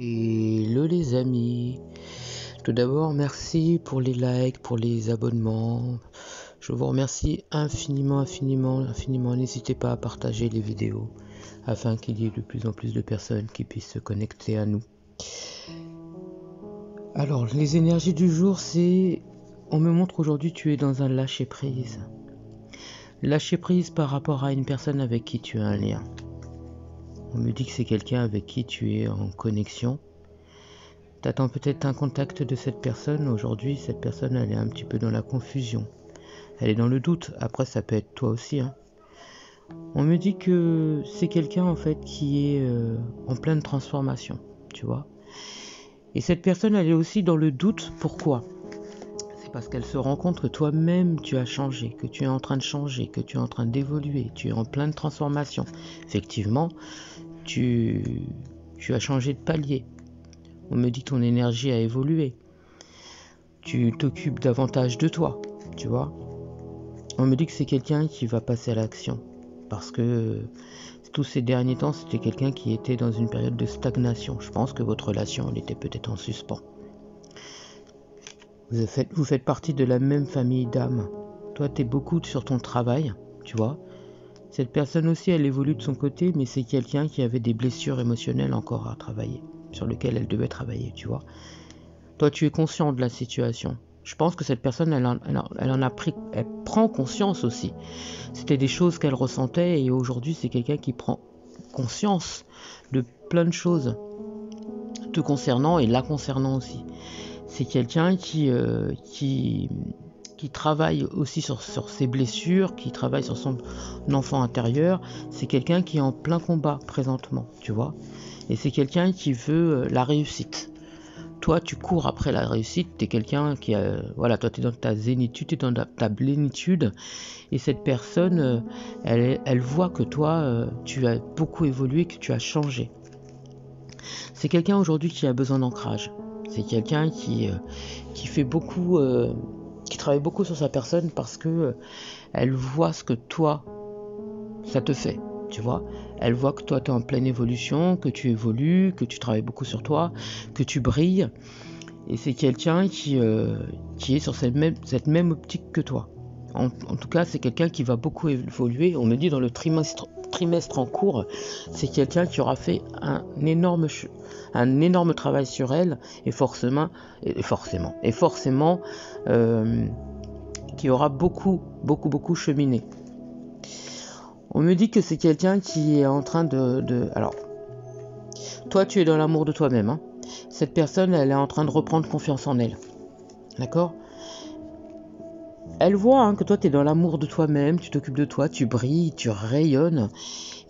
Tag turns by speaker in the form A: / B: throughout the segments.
A: Hello les amis, tout d'abord merci pour les likes, pour les abonnements, je vous remercie infiniment, n'hésitez pas à partager les vidéos afin qu'il y ait de plus en plus de personnes qui puissent se connecter à nous. Alors les énergies du jour, on me montre aujourd'hui tu es dans un lâcher prise par rapport à une personne avec qui tu as un lien. On me dit que c'est quelqu'un avec qui tu es en connexion. T'attends peut-être un contact de cette personne. Aujourd'hui, cette personne, elle est un petit peu dans la confusion. Elle est dans le doute. Après, ça peut être toi aussi. On me dit que c'est quelqu'un, en fait, qui est en pleine transformation. Tu vois. Et cette personne, elle est aussi dans le doute. Pourquoi ? C'est parce qu'elle se rend compte que toi-même, tu as changé, que tu es en train de changer, que tu es en train d'évoluer, tu es en pleine transformation. Effectivement, tu as changé de palier. On me dit que ton énergie a évolué. Tu t'occupes davantage de toi, tu vois. On me dit que c'est quelqu'un qui va passer à l'action. Parce que tous ces derniers temps, c'était quelqu'un qui était dans une période de stagnation. Je pense que votre relation, elle était peut-être en suspens. Vous faites partie de la même famille d'âmes. Toi, tu es beaucoup sur ton travail, tu vois. Cette personne aussi, elle évolue de son côté, mais c'est quelqu'un qui avait des blessures émotionnelles encore à travailler, sur lesquelles elle devait travailler, tu vois. Toi, tu es conscient de la situation. Je pense que cette personne, elle prend conscience aussi. C'était des choses qu'elle ressentait et aujourd'hui, c'est quelqu'un qui prend conscience de plein de choses te concernant et la concernant aussi. C'est quelqu'un qui travaille aussi sur ses blessures, qui travaille sur son enfant intérieur. C'est quelqu'un qui est en plein combat présentement, tu vois. Et c'est quelqu'un qui veut la réussite. Toi, tu cours après la réussite, tu es quelqu'un qui a... Voilà, toi, tu es dans ta zénitude, tu es dans ta plénitude. Et cette personne, elle voit que toi, tu as beaucoup évolué, que tu as changé. C'est quelqu'un aujourd'hui qui a besoin d'ancrage. C'est quelqu'un qui fait beaucoup... qui travaille beaucoup sur sa personne parce que elle voit ce que toi, ça te fait. Tu vois, elle voit que toi tu es en pleine évolution, que tu évolues, que tu travailles beaucoup sur toi, que tu brilles. Et c'est quelqu'un qui est sur cette même optique que toi. En tout cas, c'est quelqu'un qui va beaucoup évoluer. On me dit dans le trimestre en cours, c'est quelqu'un qui aura fait un énorme travail sur elle et forcément qui aura beaucoup cheminé. On me dit que c'est quelqu'un qui est en train de... Alors, toi, tu es dans l'amour de toi-même. Cette personne, elle est en train de reprendre confiance en elle. D'accord ? Elle voit que toi, tu es dans l'amour de toi-même, tu t'occupes de toi, tu brilles, tu rayonnes.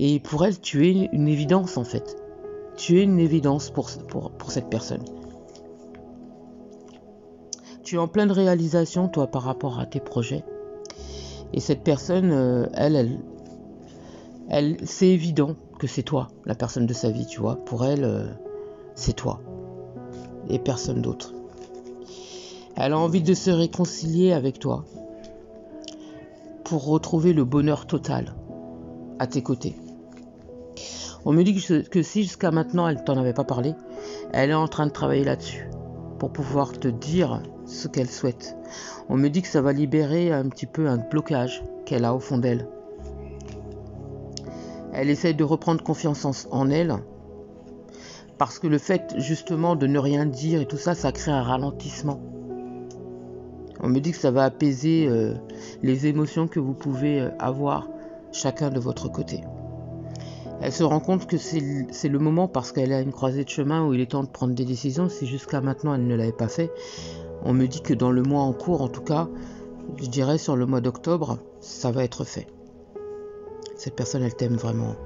A: Et pour elle, tu es une évidence, en fait. Tu es une évidence pour cette personne. Tu es en pleine réalisation, toi, par rapport à tes projets. Et cette personne, elle c'est évident que c'est toi, la personne de sa vie, tu vois. Pour elle, c'est toi et personne d'autre. Elle a envie de se réconcilier avec toi pour retrouver le bonheur total à tes côtés. On me dit que si jusqu'à maintenant elle t'en avait pas parlé, elle est en train de travailler là-dessus pour pouvoir te dire ce qu'elle souhaite. On me dit que ça va libérer un petit peu un blocage qu'elle a au fond d'elle. Elle essaie de reprendre confiance en elle parce que le fait justement de ne rien dire et tout ça, ça crée un ralentissement. On me dit que ça va apaiser les émotions que vous pouvez avoir chacun de votre côté. Elle se rend compte que c'est le moment parce qu'elle a une croisée de chemin où il est temps de prendre des décisions. Si jusqu'à maintenant elle ne l'avait pas fait, on me dit que dans le mois en cours, en tout cas, je dirais sur le mois d'octobre, ça va être fait. Cette personne, elle t'aime vraiment.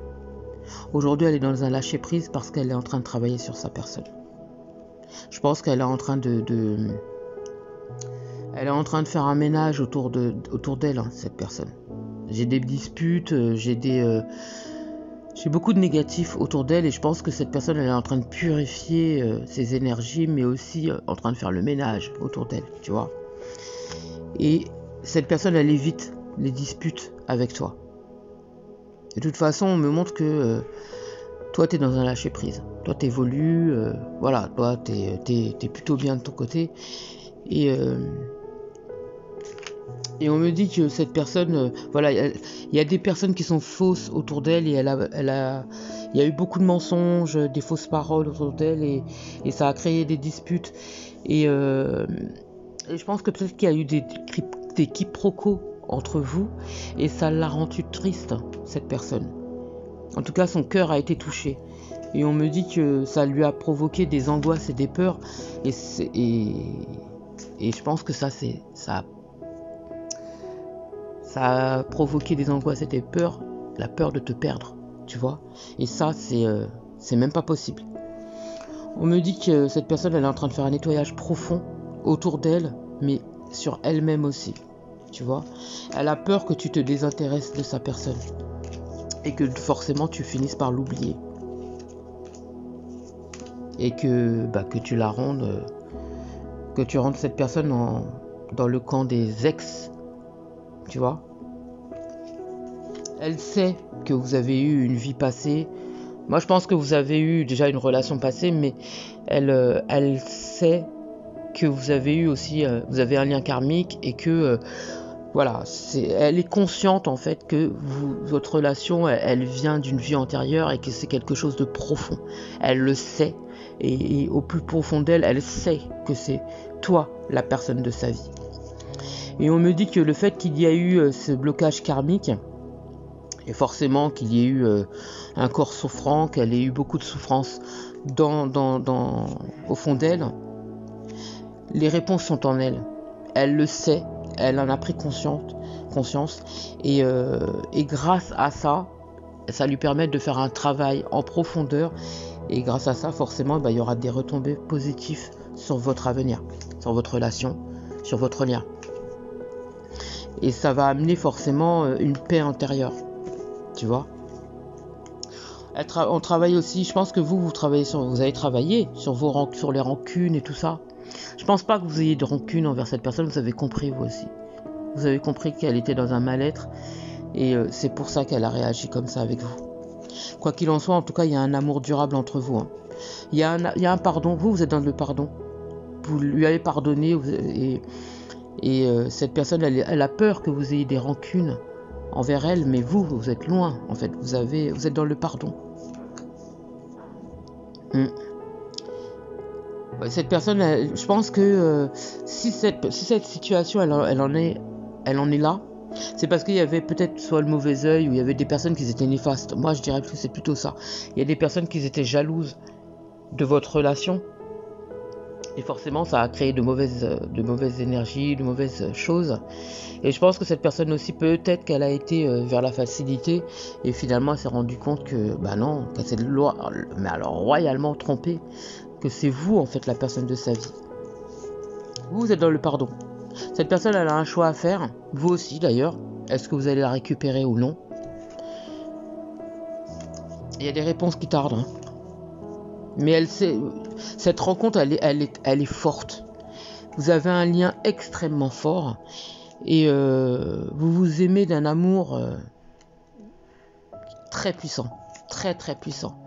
A: Aujourd'hui, elle est dans un lâcher-prise parce qu'elle est en train de travailler sur sa personne. Je pense qu'elle est en train elle est en train de faire un ménage autour d'elle, cette personne. J'ai des disputes, j'ai beaucoup de négatifs autour d'elle et je pense que cette personne, elle est en train de purifier ses énergies, mais aussi en train de faire le ménage autour d'elle, tu vois. Et cette personne, elle évite les disputes avec toi. De toute façon, on me montre que Toi, tu es dans un lâcher-prise. Toi, tu évolues. Voilà, toi, tu es plutôt bien de ton côté. Et on me dit que cette personne, voilà, il y a des personnes qui sont fausses autour d'elle et il y a eu beaucoup de mensonges, des fausses paroles autour d'elle et ça a créé des disputes. Et je pense que peut-être qu'il y a eu des quiproquos entre vous et ça l'a rendu triste, cette personne. En tout cas, son cœur a été touché. Et on me dit que ça lui a provoqué des angoisses et des peurs. Et je pense que ça a provoqué des angoisses et des peurs, la peur de te perdre, tu vois. Et ça, c'est même pas possible. On me dit que cette personne, elle est en train de faire un nettoyage profond autour d'elle, mais sur elle-même aussi, tu vois. Elle a peur que tu te désintéresses de sa personne et que forcément tu finisses par l'oublier. Et que tu la rendes, que tu rendes cette personne dans le camp des ex, tu vois. Elle sait que vous avez eu une vie passée. Moi, je pense que vous avez eu déjà une relation passée, mais elle sait que vous avez eu aussi, vous avez un lien karmique et que voilà, elle est consciente en fait que votre relation, elle vient d'une vie antérieure et que c'est quelque chose de profond. Elle le sait et au plus profond d'elle, elle sait que c'est toi la personne de sa vie. Et on me dit que le fait qu'il y a eu ce blocage karmique, et forcément qu'il y ait eu un corps souffrant, qu'elle ait eu beaucoup de souffrance au fond d'elle, les réponses sont en elle. Elle le sait, elle en a pris conscience et grâce à ça, ça lui permet de faire un travail en profondeur et grâce à ça, forcément, il y aura des retombées positives sur votre avenir, sur votre relation, sur votre lien. Et ça va amener forcément une paix intérieure, tu vois. On travaille aussi, je pense que vous avez travaillé sur les rancunes et tout ça. Je pense pas que vous ayez de rancune envers cette personne, vous avez compris vous aussi. Vous avez compris qu'elle était dans un mal-être et c'est pour ça qu'elle a réagi comme ça avec vous. Quoi qu'il en soit, en tout cas, il y a un amour durable entre vous. Hein. Il y a un pardon, vous êtes dans le pardon. Vous lui avez pardonné et cette personne, elle a peur que vous ayez des rancunes envers elle, mais vous êtes loin, en fait. Vous êtes dans le pardon. Cette personne, je pense que si cette situation, elle en est là, c'est parce qu'il y avait peut-être soit le mauvais œil ou il y avait des personnes qui étaient néfastes. Moi, je dirais que c'est plutôt ça. Il y a des personnes qui étaient jalouses de votre relation. Et forcément, ça a créé de mauvaises énergies, de mauvaises choses. Et je pense que cette personne aussi, peut-être qu'elle a été vers la facilité. Et finalement, elle s'est rendue compte que, non, qu'elle s'est mais alors royalement trompée. Que c'est vous, en fait, la personne de sa vie. Vous êtes dans le pardon. Cette personne, elle a un choix à faire. Vous aussi, d'ailleurs. Est-ce que vous allez la récupérer ou non? Il y a des réponses qui tardent. Hein. Mais elle sait, cette rencontre, elle est forte. Vous avez un lien extrêmement fort et vous vous aimez d'un amour très puissant, très très puissant.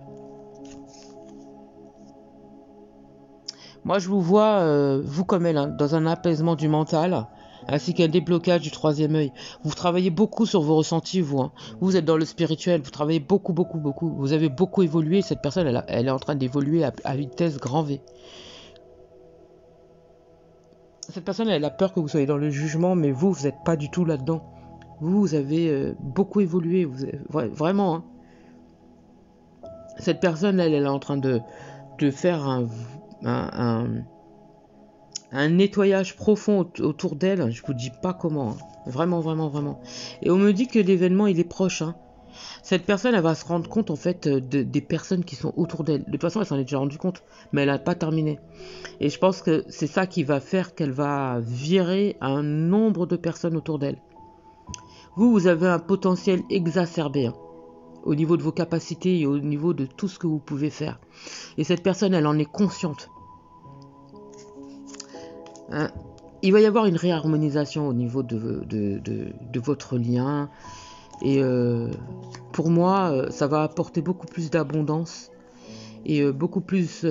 A: Moi, je vous vois, vous comme elle, hein, dans un apaisement du mental, ainsi qu'un déblocage du troisième œil. Vous travaillez beaucoup sur vos ressentis, vous. Hein. Vous êtes dans le spirituel, vous travaillez beaucoup. Vous avez beaucoup évolué. Cette personne, elle est en train d'évoluer à vitesse grand V. Cette personne, elle a peur que vous soyez dans le jugement, mais vous n'êtes pas du tout là-dedans. Vous avez beaucoup évolué, vraiment. Hein. Cette personne, elle est en train de faire un nettoyage profond autour d'elle. Je vous dis pas comment. Hein. Vraiment. Et on me dit que l'événement, il est proche. Hein. Cette personne, elle va se rendre compte en fait des personnes qui sont autour d'elle. De toute façon, elle s'en est déjà rendue compte, mais elle n'a pas terminé. Et je pense que c'est ça qui va faire qu'elle va virer un nombre de personnes autour d'elle. Vous avez un potentiel exacerbé hein, au niveau de vos capacités et au niveau de tout ce que vous pouvez faire. Et cette personne, elle en est consciente. Hein, il va y avoir une réharmonisation au niveau de votre lien. Et pour moi, ça va apporter beaucoup plus d'abondance et beaucoup plus